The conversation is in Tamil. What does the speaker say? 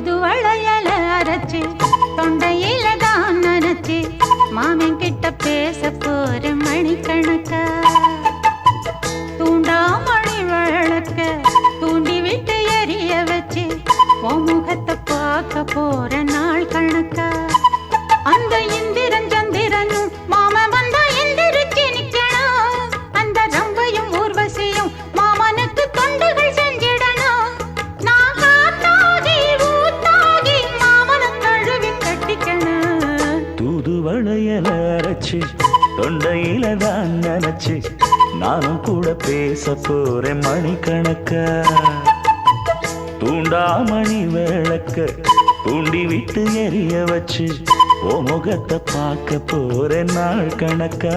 புது வளையல அரைச்சு தொண்டையில தான் நனைச்சு மாமன் கிட்ட பேச போற மணிக்கணக்கா தூண்டாமணி விளக்க தூண்டி விட்டு எரிய வச்சு உன் முகத்தை பார்க்க போற நாள் கணக்கா அந்த இந்திரன் சந்திரனும் மாமன் வந்தா எந்திரிச்சு நிக்கணும் அந்த ரம்பையும் ஊர்வசியும் மாமனுக்கு தொண்டுகள் செஞ்சிடணும் நான் காத்தாகி ஊத்தாகி மாமனை தழுவி கட்டிக்கணும் தூது வளையல அரைச்சு தொண்டையில தான் நினைச்சு நானும் கூட பேச போறேன் மணிக்கணக்கா தூண்டாமணி விளக்க தூண்டி விட்டு எரிய வச்சு ஓ முகத்தை பார்க்க போறேன் நாள் கணக்கா